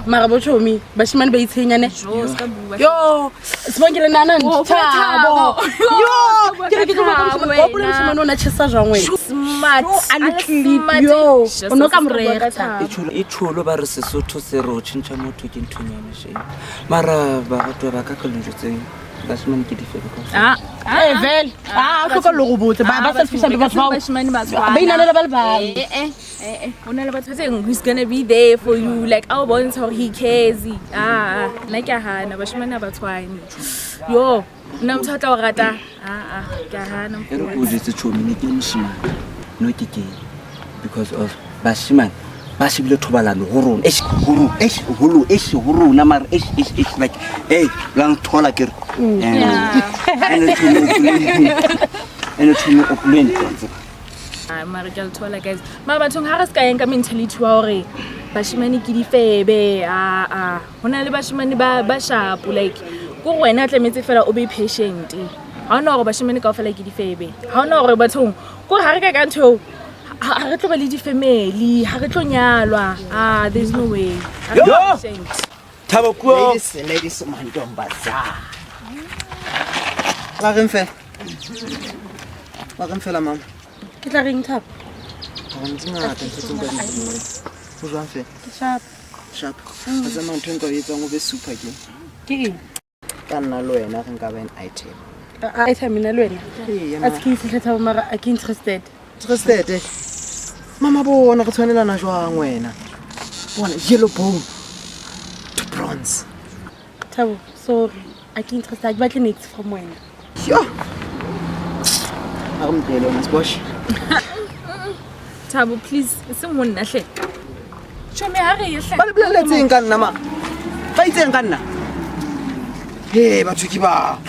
Mara bochomi bashimane bayitshenyane yo sibongile nana Thabo yo ke ke ba go bula shimane ona tshisa jwang wena smart yo ono ka morega ithulo ba re Sesotho se ro tshintsa motho ke nthunyane she mara ba batho ba ka kolonjotseng bashimane ke difebe ka vel go ka lo go botse ba selfish ba bashimane ba tswa ba inanela ba le ba ona le batho tseng who's going to be there for you like our bonds how he cares like ya hana bashimane ba tswani yo nna mthata o rata ka hana ere go jetse chomi ke mshimane no ke because of bashimane ba shibile thobalano go rona huru na mara like hey lang thola ke and to me opulent mara ke thola guys ma bathong ha re ska yenka mentality wa hore bashimane ke difebe hona le bashimane ba sharp like go wena tlemetse fela o be patient ha ona hore bashimane ka fela ke difebe ha ona hore bathong go ha re ka ntho ha re tlo le di-family ha re tlo nyalwa there's no way Thabo kuo ladies mantombazana la fela mama ke tla reng Thabo ngata ntse go jwa fe sharp tsa mang thenka o etsa ngo be super ke ka nna lo wena re nka ba an item ina lo wena a tse ke Thabo mara a ke interested mama bona go tshwanelana jwang wena bona yellow bone to bronze Thabo sorry a ke interested ba tle next from wena yo Mdelo na squash. Thabo please seng mo nna hle. Chomi ha re yehle. Ba le boleletseng ka nna ma. Ba itseng ka nna. He batho ke ba.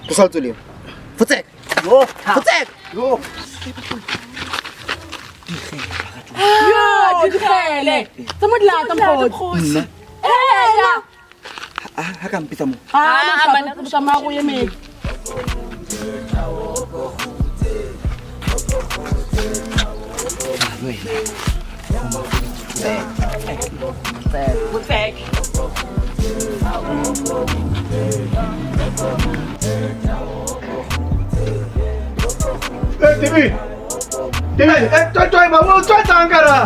Go salto le. Fotsek. Yo. Dikhele. Tsamodla ka mphotsi. ha ka mpitsa mo bana go tsamaya go yemedi Toi mà mua cho tăng cả rồi.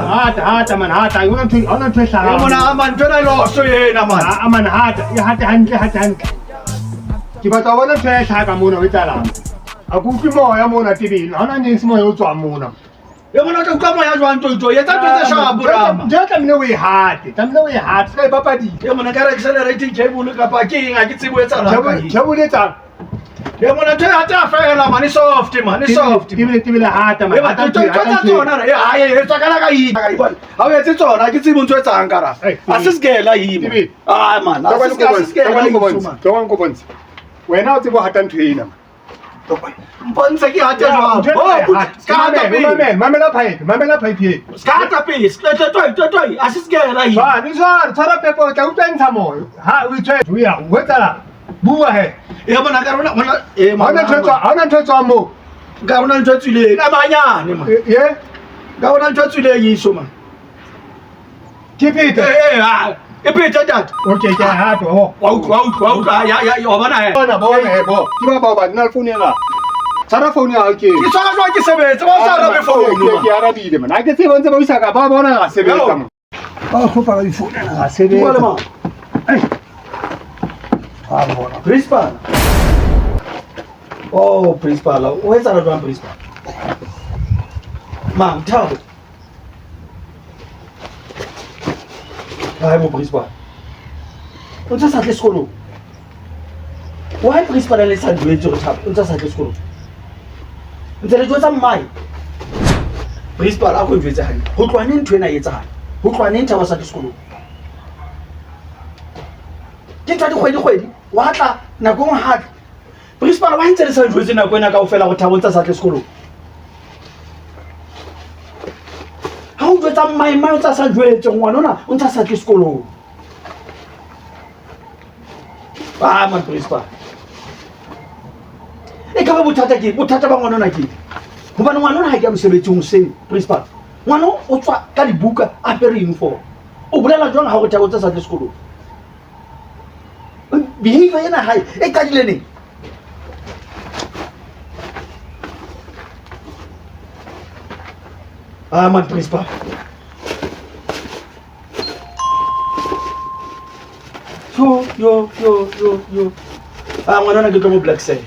Hata man hata. Ona tu sala. Yo mana aman cho này lo so ye na man. Aman hata han. Kiba to ona tu sala ka mo na witala. Aku ki mo ya mo na tibi. Ona ni smo yo tswa mo na. Yo mana ka ka mo ya jwan to ye ta to sa bura. Ja ta mne we hati. Sai papadi. Yo mana ka re accelerating cable ka pa ke nga ke tsebo etsa la. Chabule ta. Yo mana te hata fela man soft man soft. Tibile hata man. Hata to tsona re haye tsa kana ka yi. Ha o etse tsona ke tsebo ntse tsang kara. Asis gela yi. Man. Towan ko bonse. Wena o tsebo hata ntwena. Bonse ke hata jwa. Mamela pipe. Skata piece. Toi. Asis gela yi. Ba ni so tsara pepo ka utentsha mo. Ha o tswe ya o wetala. Bua he. Ya bona ka rona bona Ana tswa mo. Ka rona ntse tswile ka manyane ma. Ye. Ka rona ntse tswile yiso ma. Kipite. e peta tata Okay ke ha to wa utlwa ya wa bana bona bo ke ba nna phone ya tsara phone ya ke ke tsaka jwa ke sebetse ba sa arabe phone ke arabile man a ke se bontshe ba isa ka ba bona ga sebetsa mo ba go pa di phone ga sebetsa ma principal oh principal o etsa ra jwa principal ma tao ai mo principal o tsa sa tle sekolo why principal le sa duetse go tshapa o tsa sa tle sekolo ntse le jwetsa mmai principal a go jwetsa hane go tlwane ntwe na etsa hane go tlwane ntha ba sa tle sekolo ke twa di kgwedi wa tla nako ngwe hatla principal wa ntse le sa jwetse nako ena ka o fela go thabo tsa sa tle sekolo ha o jwetsa mmai o tsa sa jwetse ngwana ona o ntsa sa tle sekolo man principal e ka ba bothata ba ngwana ona ke hobane ngwana ona ha ke a mosebetsing seng principal ngwana o tswa ka dibuka a pere uniform o bolela jwang ha go thabo tsa sa tle sekolo behavior ena hae e qadile neng man principal yo ngwana ona ke tlo mo black side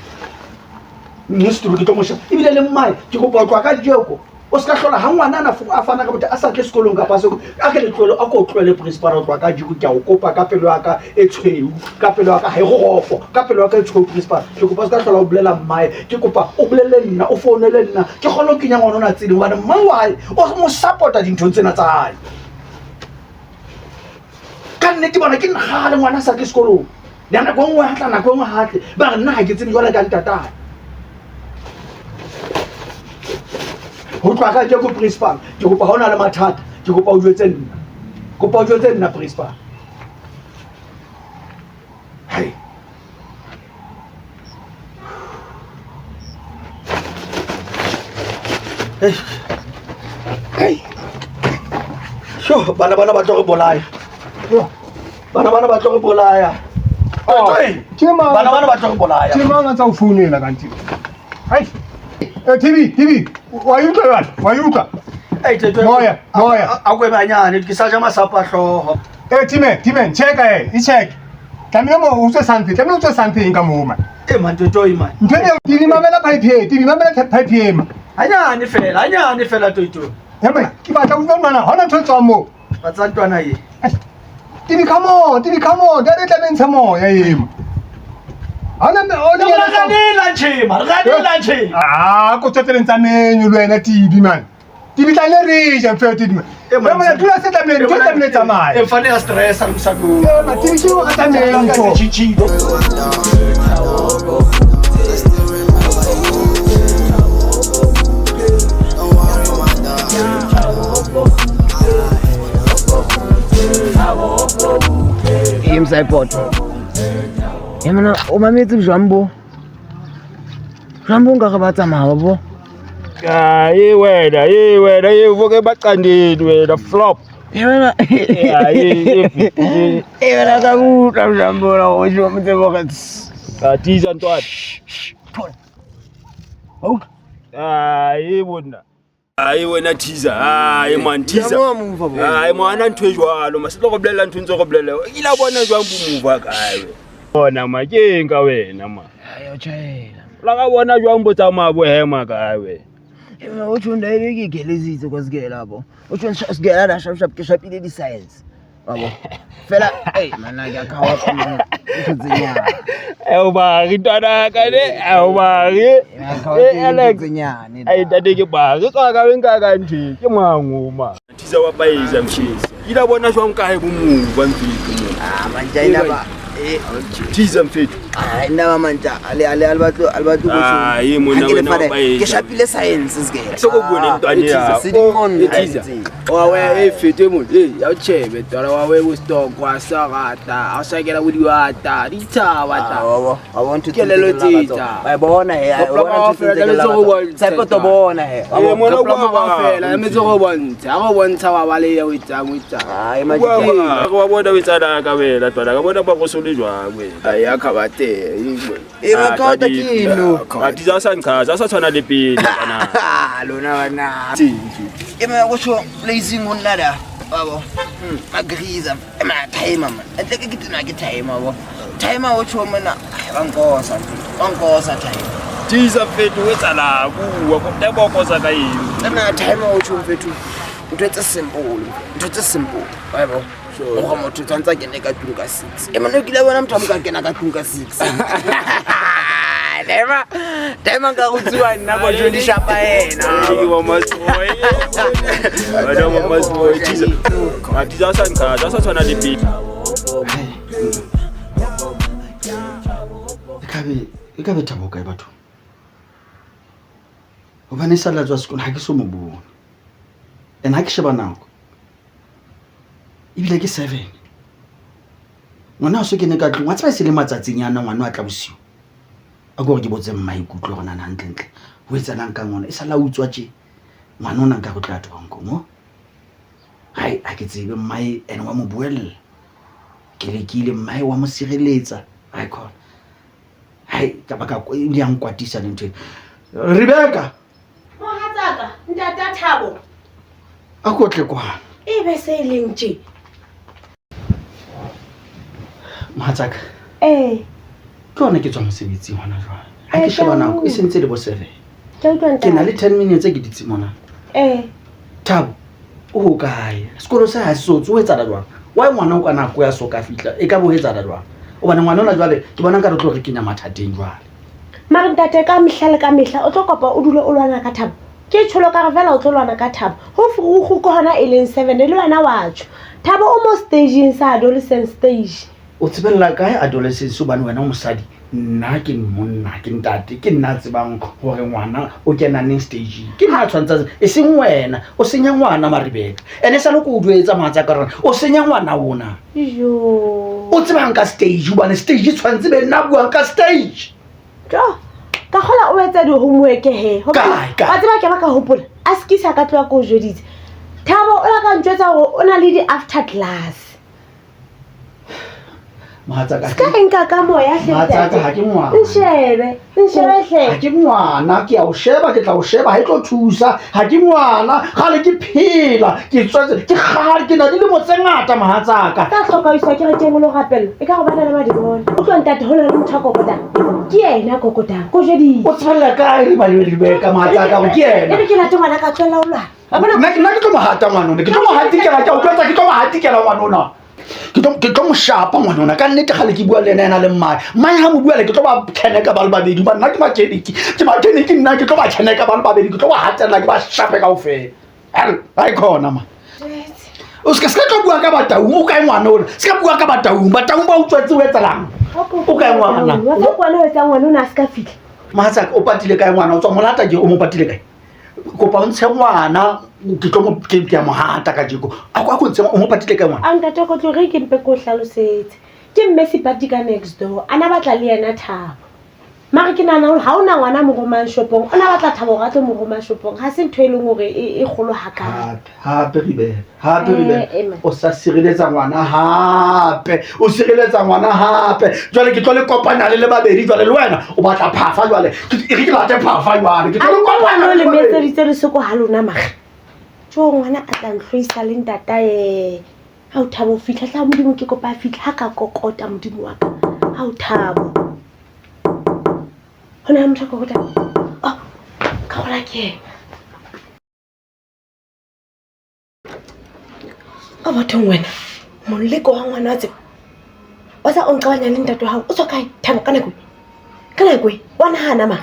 mnistro ke tlo mo sha ebile le mmae ke go botlwa ka dijeko o ska hlola ha ngwana a fana ka botho a sa tle sekolong ka paso a ke le tlolo a go tlwele principal o tlwa ka jiko ke a o kopa ka pelo ya ka e tshweu ka pelo ya ka ha e go gofo ka pelo ya ka e tshweu principal ke kopa ska hlola o bolela mmae ke kopa o bolele nna o founele nna ke golo ke nya ngwana ona tsedi wa mma why o mo supporta dintho tsena tsa hae ka nnete bona ke nna le ngwana sa tle sekolong ya nako nngwe hatla nako nngwe hatle ba re nna ha ke tsebe jwale ka ntatae ho tloa ka ke go principal ke kopa ha ona le mathata ke kopa o jwetse nna principal hai sho bana ba tlo re bolaya bana ba tlo re bolaya bana ba tlo re bolaya ke manga tsa o founela kanti hai TV wayuka moya a kwe banyane ke sa ja masapa hloho time check i-check tlamehile mo o tswe something ka moo man man toitoi man ntho e TV mamela pipe e ma hanyane fela toitoi ema ke batla o bona hona ntho tswa mo ba tsa ntwana ye TV come on da re tla bentsha moya ema ana me o di lunch ko tseteleng tsa menyu le wena TV man TV tla le re ja mfe TV man ema tula se tla tsamaya e fane ya stress a msako ema TV ke o ka menyu chichido Imsipot. Emana o mametse Jambo nka ga ba tsamaya bo. Ye wena boke baqandeni wena flop. Emana Emana ka utla Jambo la o jo mtse boka. Ka tiza ntwana. Oh. Ye bona. Wena teaser man teaser mwana ntwe jwalo masilo go bolela ntwe ntse go bolela ila bona jwang bo move kae bona ma ke nka wena ma Ayo tshela la ga bona jwang bo tsamaya bo hema kae we o tshonda ile ke gelezitse go sigela bo o tshonda sigela da shap ke shapile di science babo fela mana ke ka wa ka ntsenyana ba re tana ka ne ba re Alex ai dade ke ba re ka wenka ka nthe ke mango ma tiza wa paisa mshisi ila bona jwang kae bo mu ba mfiki mo manjaina ba tiza mfethu ndaba manja ale albatlo mona wena ke shapile science sigela sokubona intwana ya sidingon tiza Wawe fete mo. Ya chebe tara wawe go stock wa sagata. Asakela go diwata. Ditaba I want to kelelo tita. I bona he. I want to tsepo to bona he. Mona go fela me tso go bontsha wa bale ya witsa. Ai majike. Go bona witsana ka wena twana ka bona ba go sole jwa we. Ai akhabate. E ba ka ta kilo. Ati za sanchaza sa tshwana le pele kana. Lona bana. E me go sho blazing on ladder. Babo. Magriza. E ma timer man. Entle ke kitna ke timer bo. Timer o tsho mona. Bankosa time. Tisa fetu wetsala kuwa ko tebo ko sa ka eng. Ena timer o tsho fetu. Ntwe simple. Babo. O go motho tsantsa ke ne ka 6. E mano ke le bona motho ka kena ka 6. Never. Tema ka utswa nna go jodi shapa ena. Wa masoi. Wa masoi tisa. Ati za sanchaza sa tshwana le pele. E ka be Thabo kae batho o bane sala tswa sekolo ha ke so mo bona ena ha ke sheba nako ebile ke 7 ngwana o se ke ne ka tlong wa tsaba se le matsatsinyana ngwana wa tla bosiu a go re ke botse maikutlo gona na ntle ho etsalang ka ngwana e sala utswa tje ngwana ona nka go tla twa nko mo hai a ke tsebe mai ene wa mo buella ke lekile mai wa mo sireletsa ai khona hai ka baka ile yang kwatisa le ntwe Rebecca mohatsaka ntata Thabo a go tle kwa e be se leng tje mohatsaka ke ona ke tswa mosebetsi hona jwa ha ke sheba nako e sentse le bo 7 ke na le 10 minutes ke ditsi mona Thabo o kae sekolo sa ha se so etsa jwang wa ngwana o kana go ya soka fitla e ka bo etsa jwang o bana ngwana ona jwale ke bona ka re tlo re kenya mathateng jwale mara ntate ka mihla o tlo kopa o dule o lwana ka Thabo ke tsholo ka re vela o tlo lwana ka Thabo ho go hona e leng 7 le wena wa tsho Thabo o mo staging sa adolescent stage o tsebella kae adolescence o bana wena o mosadi nna ke monna ke ntate ke nna tsebang hore ngwana o kena neng stage ke nna tshwantsa e seng wena o senya ngwana Maribeka ene sa lo go duetsa matsa ka rona o senya ngwana ona o tsebang ka stage o bana stage tshwantse be nna bua ka stage ka gola o etsa di homework he ba tseba ke ba ka hopola a skisa ka tloa go joditse Thabo o la ka ntjwetsa hore o na le di after class Mahatsaka ka enka ka moya hle Mahatsaka ha ke ngwana nshebe hle ha ke ngwana ke a o sheba ke tla o sheba ha e tlo thusa ha ke ngwana ga le ke phela ke tswetse ke ga ke na di le motsengata Mahatsaka ka hloka iswa ke re teng lo rapelo e ka go bana le madibona o tlo ntate ho na le motho kokota ke yena kokota go jedi o tswela ka re ba le Rebecca Mahatsaka go ke yena ke la tongwana ka tswela o lwana nna ke tlo mo hata ngwanona ke tlo mo hatikela ke o tlotsa ke tlo mo hatikela ngwanona ke tlo mo shapa ngwanona ka nnete ga le ke bua le ena le mmae ha mo bua le ke tlo ba kheneka ba le babedi ba nna ke matheniki nna ke tlo ba kheneka ba le babedi ke tlo ba hatella ke ba shape kaofela ai khona ma o ska tlo bua ka bataung o kae ngwana ona ska bua ka bataung ba utswetse o etsalang o kae ngwana wa kwana o etsa ngwana ona ska fitla Mahatsaka o patile kae ngwana o tswa molata ke o mo patile kae kopa o ntshe ngwana ke tlo mo ke ya mohata ka jeko a go ntse o mo patile ka ngwana a ntate go tlo re ke mpe go hlalosetse ke mme Sipati ka next door ana batla le yena Thabo mara ke nana ha ona ngwana mo goma shopong ona batla Thabo ga tlo mo goma shopong ha se ntwe leng hore e golo hakana hape ribe o sa sireletsa ngwana hape o sireletsa ngwana hape jwale ke tlo le kopanya le babedi jwale le wena o batla phafa jwale ke late phafa jwale ke tlo le kopanya le metseditse le seko ha lona maga jo ngwana a tla ntloisa le ntata ha o Thabo fitla tla modimo ke kopa fitla ha ka kokota modimo wa ka ha o Thabo hona motho go ta ka gola ke a batho wena moleko wa ngwana tse o sa onqabanya le ntate wa hao o tswa kae Thabo kana kwe wana hana ma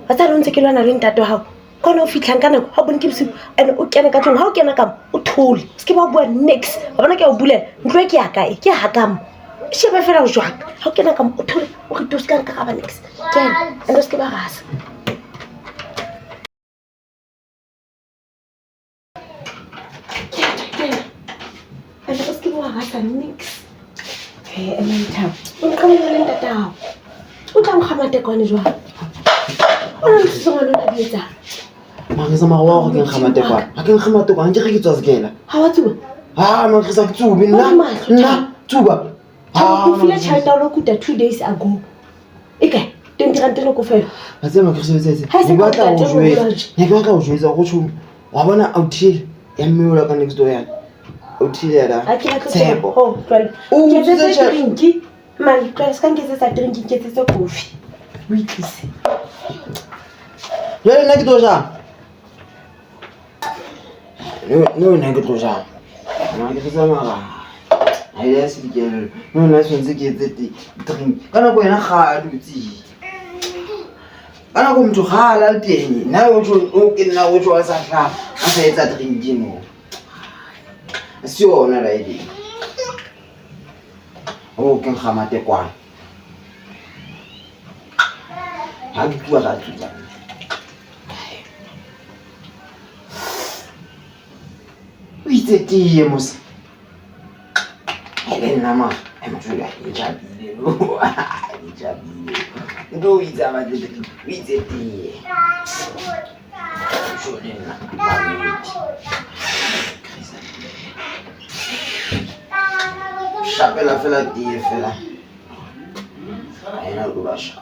ba tsa lontse ke lwana le ntate wa hao kona o fitlang kana ha bone ke bosiu ene o kena ka tlong ha o kena ka o thole ske ba bua next ba bona ke o bulela ntlo ke ya kae ke ha ka mo sheba fela o jwang ha o kena ka mo o thole o re toska ka ba next kena ndo ske ba gasa etsa nix Thabo o nqamela le ntate hao o tla nkga matekwane jwang o na le sesongwane o di etsang Marisa mawa go ke nkga matekwane a ke nkga matekwane ke tswa sekela ha wa tsuba Marisa ke tsubi nna tsuba o file tšhelete o lo kuta 2 days ago e kae 20 rand le ko fela a tsema ke se ne batla go jwetsa go tshuma wa bona outil ya mmeola ka next door ya outil ya da tshepo ke tsetsa drinki man ka ska ke tsetsa drinki ke tsetsa coffee o itlise ya nna ke toja no nna ke toja ma ke tsetsa mara ai ya se ke no na swentse ke tsetse drink kana go ena ga dutsi kana go motho ga la teng na o ke nna o tswa sa tla a sa etsa drinki no si ona la idea o ke nkga matekwane ha ke bua ka tsuba o itse tie mos ele nama emjula ijabile ndo itse ba de o itse tie jolena ba miti Chapela fela tie fela. Aina go basha.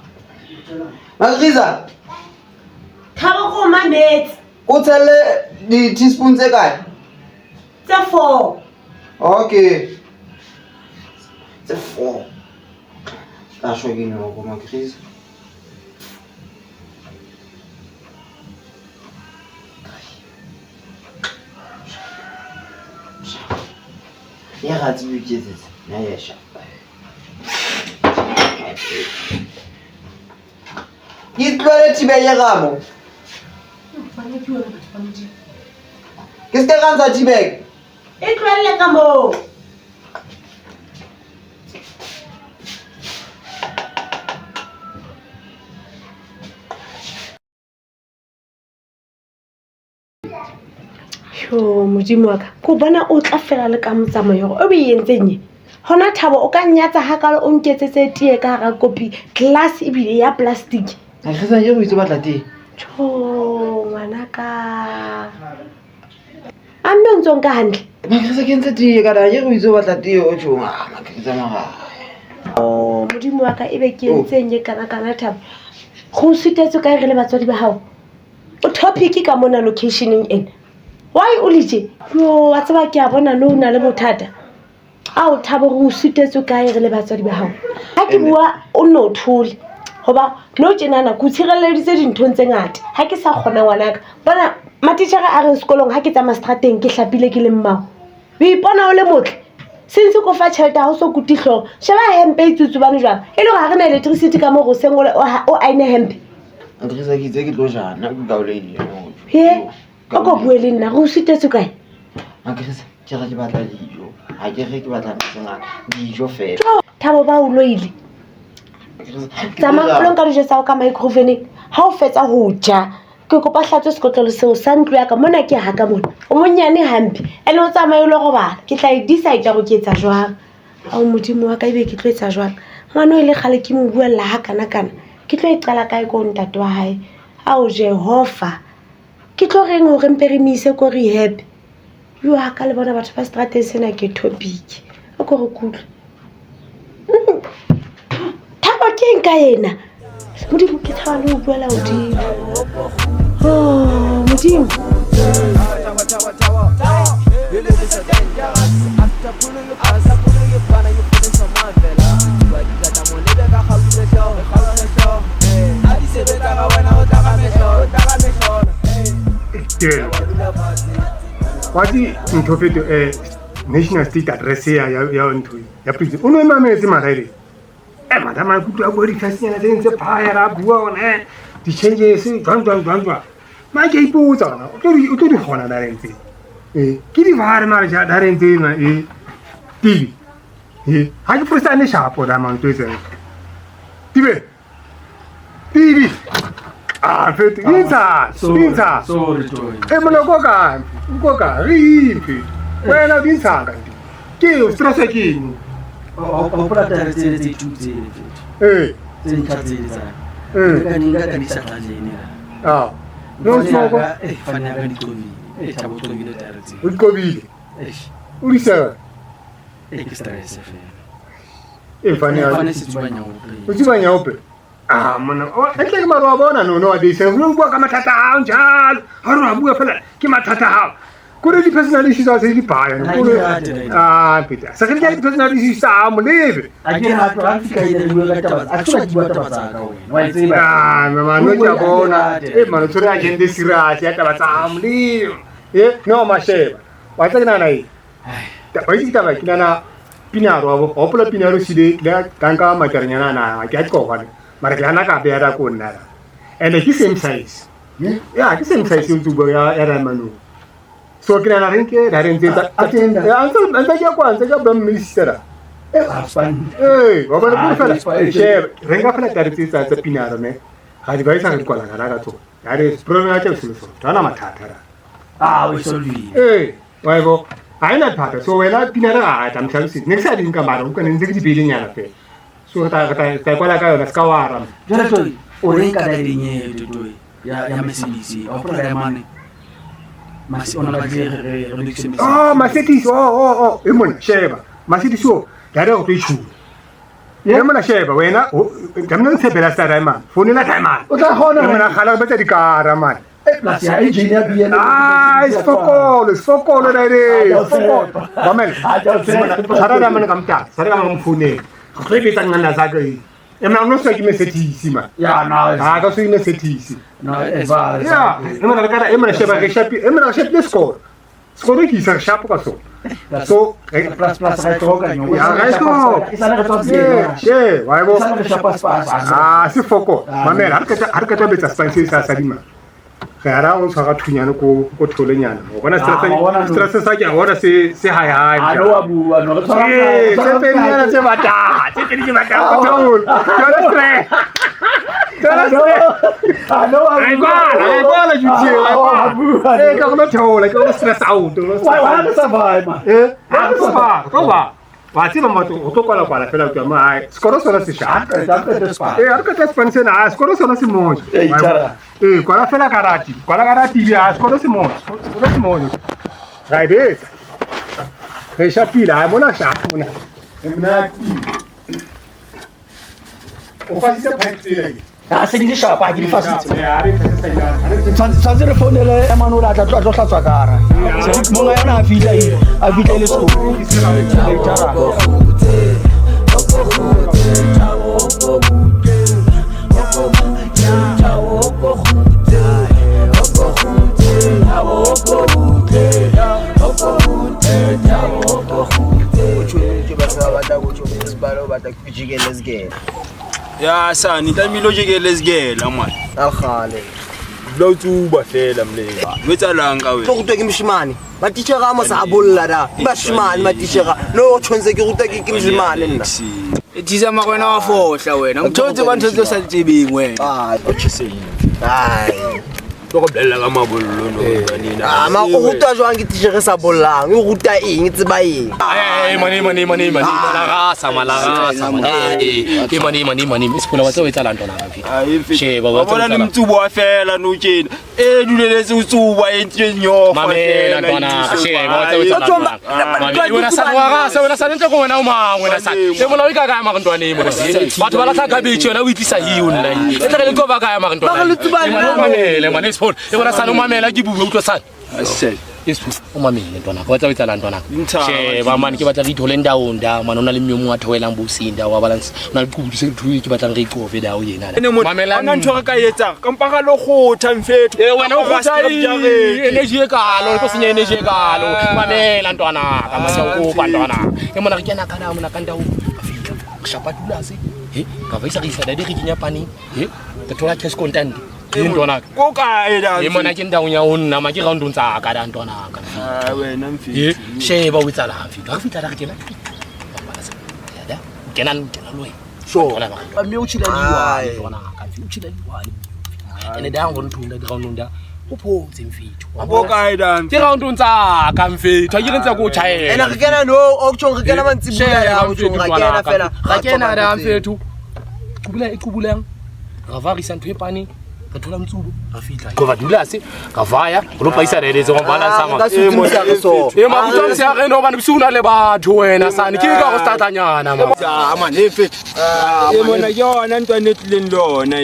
Marisa. Thabo go mametse. O tshele di teaspoons tse kae? Tse 4. Okay. Tse 4. Ka shwa ke no go Marisa. Ya ga tsi buketse na ya sha. Itlole tibe ya gamo. Ke se ka ntsha tibe. Itlole ka mo. Modimo wa ka ko bona o tla fela le ka motsamayo o be yentseng hona Thabo o ka nyatsa hakalo o nketsetse tie ka ga kopi glass e bile ya plastic a ge sa je go itse batla tie ngwana ka a mme o ntsong ka hantle ma ge sa ke ntse tie ka da je go itse batla tie o tshonga ma ke tsamaga modimo wa ka e be ke ntseng kana Thabo go sitetse ka re le batswadi ba hao o topic ka mona locationing ena why o lije yo wa tsaba ke a bona no na le bothata a o Thabo go sitetse ka re le batswadi ba hao ha ke bua o no thule hoba no tjenana go tshireleditse dinthong tse ngata ha ke sa kgona ngwanaka bona matitjhere a re sekolong ha ke tsa mastrateng ke hlapile ke le mmao o ipona o le motle since ko fa tšhelete ha o so kutihlo sheba hempe itsutsu bane jwang e le go ga re na electricity ka mo go sengole o aine hempe a ke sa ke itse ke tlo jana ke gaoledi he o go buele nna go sitetse kae a ke sa ke ga ke batla dijo ha ke ge ke batla tsena dijo fela Thabo ba o loile tsama lo nka dijo tsa o ka microphone ha o fetsa ho ja ke kopa hlatse sekotlolo seo sa ntlo ya ka mona ke ha ka mona o monyane hampe ene o tsamaye lo go bana ke tla e decide go ke etsa jwang a modimo wa ka ibe ke tlo etsa jwang ngwana o ile gale ke mo buella ha kana ke tlo e qala kae go ntate wa hae a o Jehova ke tlo reng hore mpe re mise ko rehab yo ha ka le bona batho ba strateng sena ke topic o go re kutlo Thabo ke nka yena modimo ke thaba le ho buela hodimo modimo Wati ntofeto national state address ya ntho ya prison o no mametse magere madama kutu a bodi fasiyana tse ntse phaya ra bua ona di changes jwang ma ke ipotsa ona o tlo di gona da rentse ke di vare mara ja da rentse na tibi ha ke prosa ne shapo da mang to tsena tibi fetu insa sorry mona ko ka ripi wena di nsanga ke o stress ke eng o pula tare tse tutse tse ntlatsetse ka ninga ka disa tlajene no smoko fana ka dikobi thabo tobile tare tse o dikobile o isa ke stress fe fana se tsubanya o tsibanya ope mona etle ke maro wa bona no wa disa o bua ka mathata a njalo ha re bua fela ke mathata ha kore di personal issues tse di baya Peter sa ke di personal issues tsa mo lebe a ke ha tlo fika ile bua ka taba a tlo bua taba tsa ka wena wa tseba mama no ja bona mano tsore agenda serious ya taba tsa mo lebe no masheba wa tsena nai ba itse taba ke nana pinaro wa pola pinaro sile la tanka makarnyana na ke a tkoga mara ke ana ka beara ko nna ene ke same size ke same size yo tsubo ya ramano so kina na renke da renke atenda anta ya kwanza ya bam ministera wa bana ku fela renga fela tare tsa pinaro ne ga di ba isa ke kwala kana ka to ya re problem ya tse so tana mathata we solve wa go aina phata so wena pinara a tamtlhalisi next time dinka mara o kana ntse ke di belenyana fe so ta kwala ka yona ska wara jona to o renka da dinye to ya mesidisi o pro ya mane masi ona ba dire reduction Mercedes emona sheba Mercedes o dare o tshulu emona sheba wena jamna ntsebela sa rama phone la time o tla hona emona khala ba tsa dikara man plus ya engineer bien sfokolo dare wamel sara da man kamta sara da man phone go tlebe tsa ngana za ka emona no se ke Mercedes ma ya na ka se Mercedes no eva ya emona ka emona sheba ke shapi emona shapi score ki sa shapo ka so plus ga toga nyo ya ga so isana ka tsotsela she wa bo isana ka shapa spa se foko mamela har ka betsa spanse sa sadima ga o tshwara thunyana ko tholenyana o bona stress sa ke bona se hai alo wa bua no tshwara se penyana se bata ko thol ke stress alo wa bua la jutsi ka bona thola ke stress out wa survive ma ko ba wa tseba motho o tlo kwala fela ke ma skoro sona se sha arka ta spanse na skoro sona se moja kwala fela karati ya skoro se moja raibeta ke shapila mona sha mona emna o fasitse phantse se di shapa ke di fasitse tshwantse re founele emano la tla tlo hlatswa kara monga yana a fitla ile sekolo ya sani tamilo jikele sigela manje akhale lo tsuba fela mle wetsalang ka tlo rutwa ke moshimane matitšhera a mo sa bolla da bashimane matitšhera no tshwanetse ke rutwa ke moshimane nna Tisa makwena wa fohla wena ngithotse ba ntho tse sa tsebeng wena tlo go blela ka mabollo no nina ma o rutwa jwang ke titšhere sa bollang o ruta eng tseba eng mani malagasa mani isikula watse wetsa lanto na ngapi sheba watse bona le mtsubo wa fela no tjena duleletse utsuba entsenyo mamela ntwana sheba watse wetsa lanto wena sa wagasa wena sa ntle ko wena o mang wena sa le mola o ikaka ma ntwane mo batho ba la tlaka bitse wena o itlisa hiu nna e tle le go ba ka ma ntwane mamela mani phone e bona sa no mamela ke bua utlo sana o mamele ntwana go tsa wetsa ntwana she ba man ke batla re ithole ndaonda man ona le mmyo a thoelang bo sinda wa balance ona le kudu se thuyi ke batla re ikove da o yena mamela nna ntho ka etsa ka mpa ga lo khotha mfethu wena o khotha energy e kalo go senya energy e kalo mamela ntwana ka matsa o ba ntwana e mona re kena kana mona ka ndao a fika shapa dulase ka va isa isa da di kinya pani ke thola cash content ntwana ko ka eda e mona ke ndao nya onna ma ke round ntsa ka da ntwana ka wena mfethu sheba wetsa la mfethu ga fitla ra kena ya kenan loe so mme o tshila liwa ntwana ka o tshila liwa ene da ngo ntunda di round o photse mfethu o kae dan ke ra ntse tsa ka mfethu a ke re ntse go chaela ena re kena no o tshong re kena mantsibula ya o tshong ra kena fela ga kena da mfethu kubula ikubulang ra varisa ntwe pane ka thola mtsubo a fitla go va dulase ka vaya lo paisa reetse go balance sama mabutswa se a reno bana bisuna le batho wena sane ke ka go startanyana man mfethu mona yona ntwane tlileng lona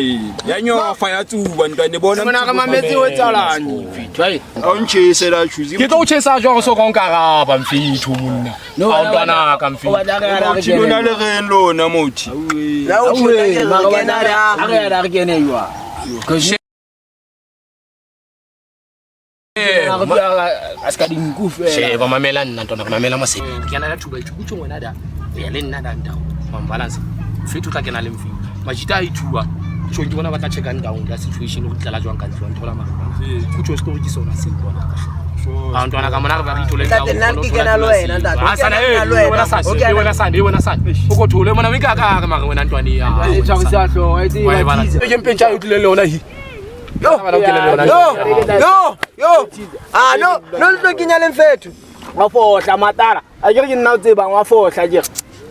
ya nyofa ya tsuba ntwane bona mona ka mametsi o tsalane mfethu ai o ntshese la chuzi ke tlo chesa jwa go so ka nkaraba mfethu monna a ntwana ka mfethu tshilona le re lona mothi la o kena ra re kene ywa aska dinku fe ba mamela nna ntona mamela mase ke yana la thuba ithubu ngwana da ya le nna da ndao mambalance fethu tla kena le mfi majita ithuba so ke bona ba tla check down la situation go tlala jwang ka ntlo nthola mara kutho story ke sona se bona ka a ntwana ka mona ba re thole ndao nna ke kena lo wena ndao a sana wena sa o go thole mona we ka ka mara wena ntwane ya e tshagisa hlo a itse ba tiza ke mpentsha yo tlile le ona hi yo no lo kinya le mfethu wa fohla matala a ke ke nna o tsebang wa fohla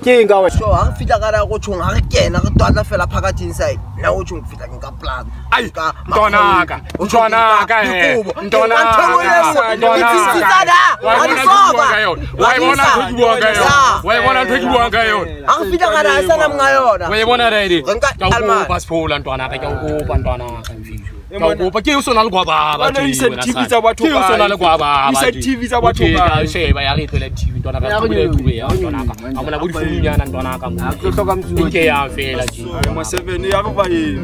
ke nka we so ha fitla ka ra go tshong ha re kena re twatla fela phakathi inside na o tshong fitla ke ka plan ai ntonaka Kopa ke usona le kwa baba TV tsa batho ke usona le kwa baba TV tsa batho ba sheba ya re tlele TV ntwana ka tsubile tube ya ntwana ka amona go difunyana ntwana ka mo ke hloka mtsuo ke ya fela ji mo 7 ya go ba eng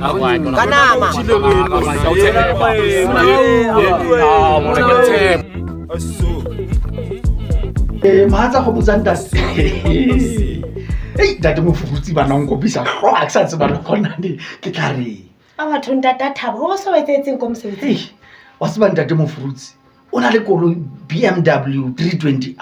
kanama maatsa go botsanta date mofurutsi bana nkopisa go a ke sa tseba le gona ke tla re a batho ntata Thabo go so wetsetseng ko mosebetsi wa se ba ntate mofurutsi o na le koloi BMW 320i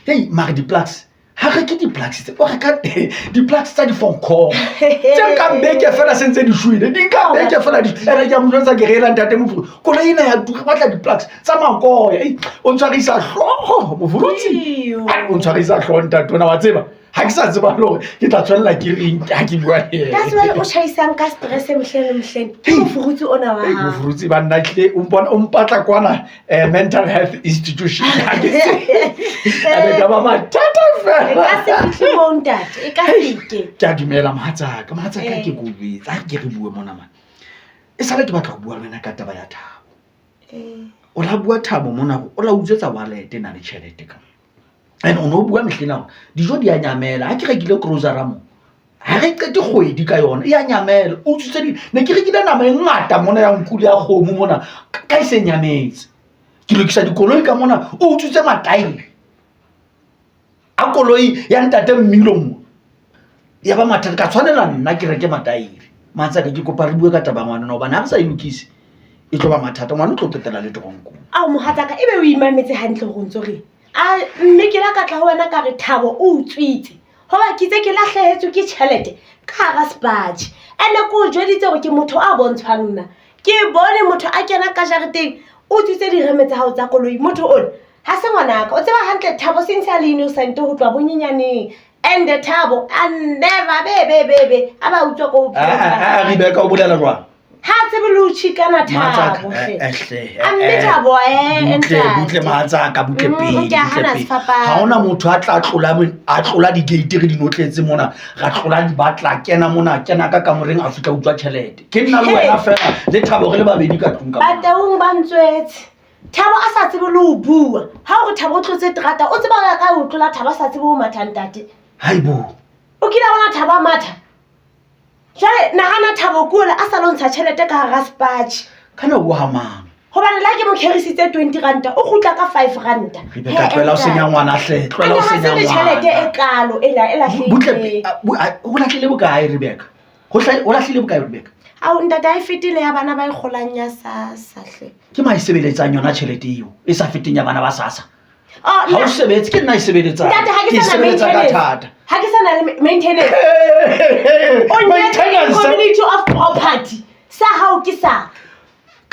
hey mara di-plugs ha re ke di-plugs o reka di-plugs tsa di-phone call tse nka beke fela sentse di shwile di nka beke fela ere ke mo tsa ke rela ntate mofurutsi koloi ina ya duka batla di-plugs tsa mankoya o ntshwarisa hlogo mofurutsi o ntshwarisa hlogo ntate ona wa tseba ha ke sa tseba lore ke tla tswella ke reng ha ke bua that's why o shaisang ka stress mhleng ke mofurutsi ona wa ha mofurutsi ba nna tle o mpona o mpatla kwana mental health institution ha ke ane ka ba matata e ka se fihle mo ntate e ka fike ke a dumela mahatsaka ke go bitsa ke re bue mona man e sale ke batla go bua le wena ka taba ya Thabo o la bua Thabo mona o la utsetsa wallet na le chelete ka and o no bua mehlena dijo di a nyamela ha ke rekile grocery mo ha re qete kgwedi ka yona e a nyamela o tsutse di ne ke rekile nama e ngata mona ya nkuli ya kgomo mona ka se nyametse ke lokisa dikoloi ka mona o tsutse mataile a koloi ya ntate mmilong ya ba mathata ka tshwanela nna ke reke mataile matsa ke kopa re bue ka taba ngwana no bana ha sa ilukise e tlo ba mathata ngwana o tlo tetela le tronko a mo hataka ebe o imametse hantle go ntso re a mme ke la ka tla ho wena ka re Thabo o utswitse hoba ke tse ke lahlehetswe ke chelete ka ga spaji ene ko jweditse go ke motho a bontshwang nna ke bone motho a kena ka jareteng o tsitse di remetse ha o tsa koloi motho ona ha se ngwanaka o tseba hantle Thabo since a le innocent ho tloa bonyenyaneng and Thabo a never be aba utswa ko a Rebecca o bolela jwang ha tsebe lo chikana Thabo amme Thabo butle matsaka butle pele ha ona motho a tla tlola di gate re di notletse mona ra tlola di batla kena mona kena ka kamoreng a fitla utswa chelete ke nna le wena fela le Thabo re le babedi ka tlung ka ba taung ba ntswetse Thabo a sa tsebe lo bua ha o Thabo o tlotse trata o tseba ka o tlola Thabo sa tsebe o mathantate haibo o kila bona Thabo matha jale nagana Thabo kola a sa lontsha chelete ka ga spaji kana o ha mang hobane la ke mo kherisitse 20 ranta o gutla ka 5 ranta ka tloela o senya ngwana hle tloela o senya ngwana chelete e kalo ela butle o lahlile bokae Rebecca o lahlile bokae Rebecca a o ntata e fetile ya bana ba ikgolanya sa hle ke mai sebeletsang yona chelete eo e sa feteng ya bana ba sasa ha o sebetse ke nna e sebeletsang ke sebetsa ka thata ha ke sana le maintenance on maintenance community of property sa how ke sa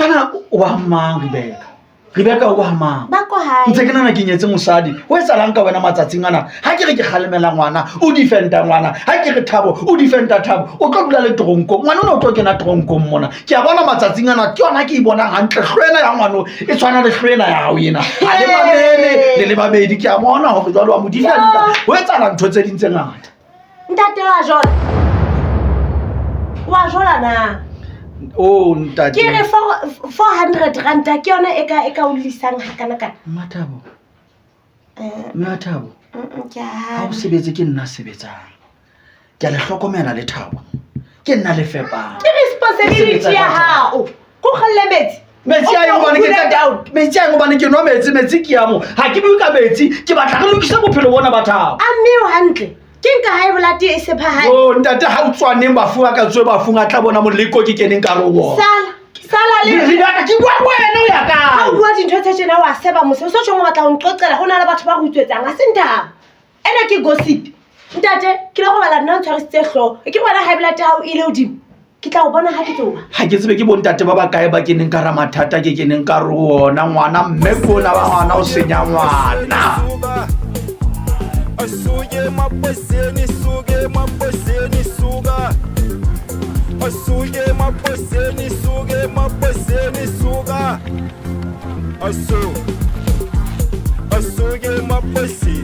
kana wa mang Rebecca wa mang ba ko hae ntse ke nana ke nyetse mosadi o etsalang ka wena matsatsing ana ha ke re ke kgalemela ngwana o defenda ngwana ha ke re Thabo o defenda Thabo o tlo dula le tronko ngwana o tlo kena tronko mona ke a bona matsatsing ana ke yona ke bona hantle hlwena ya ngwana e tshwana le hlwena ya hao ena ha le mamele le babedi ke a bona hore jwale wa mo defenda o etsala ntho tse ding tse ngata ntate wa jola na oh ntate ke re 400 rand ke yona e ka o lisang hakana kana Mathabo Mathabo ha o sebetse ke nna sebetsang ke a le hlokomela le Thabo ke nna le fepang ke responsibility ya hao go kgelle metsi a ngobane ke down metsi a ngobane ke no metsi ke ya mo ha ke bue ka metsi ke batla re lokisa bophelo bona ba Thabo a mme o hantle ke nka high blood e se phahang oh ntate ha o tswaneng bafuwa ka tswe bafunga tla bona moleko ke keneng ka robo sala le Rebecca ke bua wena o ya ka ha o bua dintho tse tsena wa seba mose so tshong wa tla o nqoqela hona le batho ba go utswetsang a sentaba ena ke gossip ntate ke le go bala nna tshwarisitse hlo ke bona high blood ha o ile odimo ke tla o bona ha ke tsoba ha ke tsebe ke bontate ba ba kae ba keneng ka ramathata ke keneng ka rona ngwana mme bona ba ngwana o senya ngwana Asuye mapeseni suge mapeseni suga Asuye mapeseni suge mapeseni suga Asuye mapesi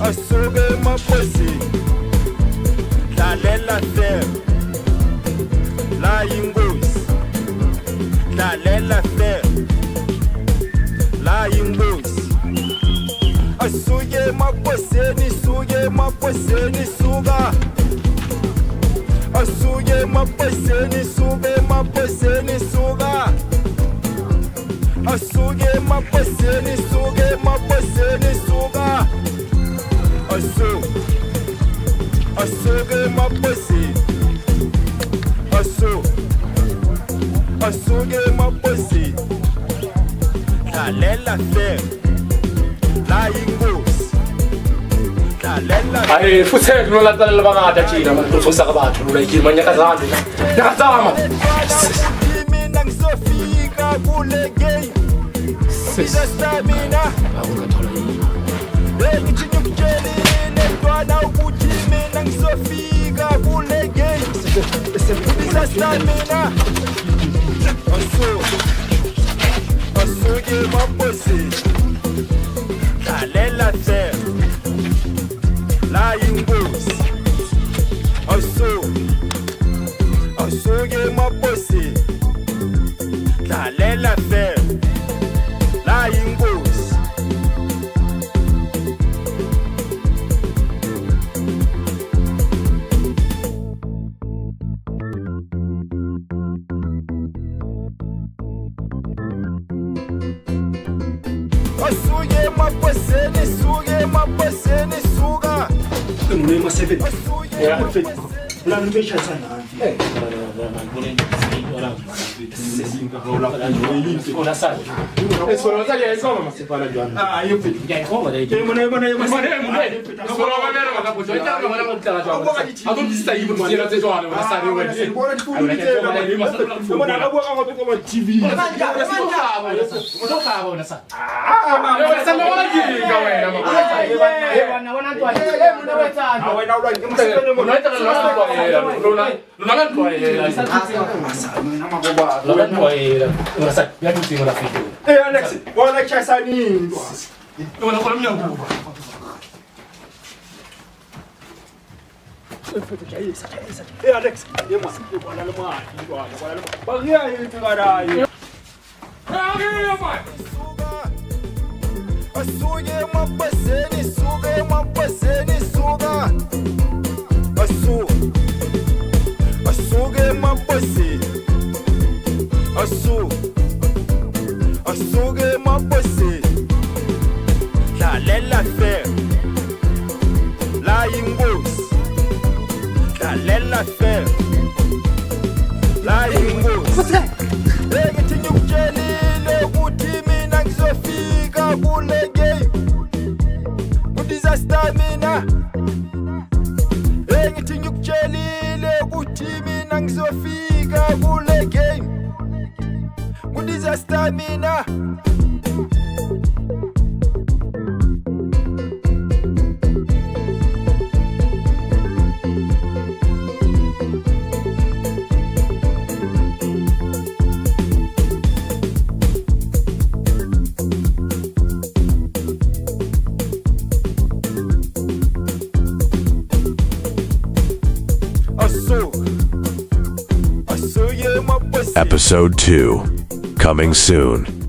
Asuge mapesi Lalela fer La ingozi Lalela fer La ingozi Asuye mapeseni suga Asuye mapeseni suga Asuye mapeseni suga Asuye mapesi Asuye mapesi Lalela fer La ingozi Ai futse no la tala la bangata tjena ba tlo tsosa ka batho lo like manya ka zana ya tsama mina ngizofika kule game stamina akukathola yini ngithi ngikutshelile ntwana ukuthi mina ngizofika kule game stamina Asuye mapesi Lalela fer La ingozi Asuye mapesi Lalela fer La ingozi Asuye mapeseni suga nne ma 7 ya perfect plan be cha sana Alex, wala chasa nini? Wala kwa mnyango. Alex, yema, wala lema, wala lema. Bagia hivi ngarai. Asuye mapeseni suga Asuye mapesi Asuye mapesi Lalela fer La ingozi Lalela fer La ingozi ngithi ngikutshelile ukuthi mina ngizofika kule game stamina ngithi ngikutshelile ukuthi mina uzofika kule game kudiza stamina. Episode 2, coming soon.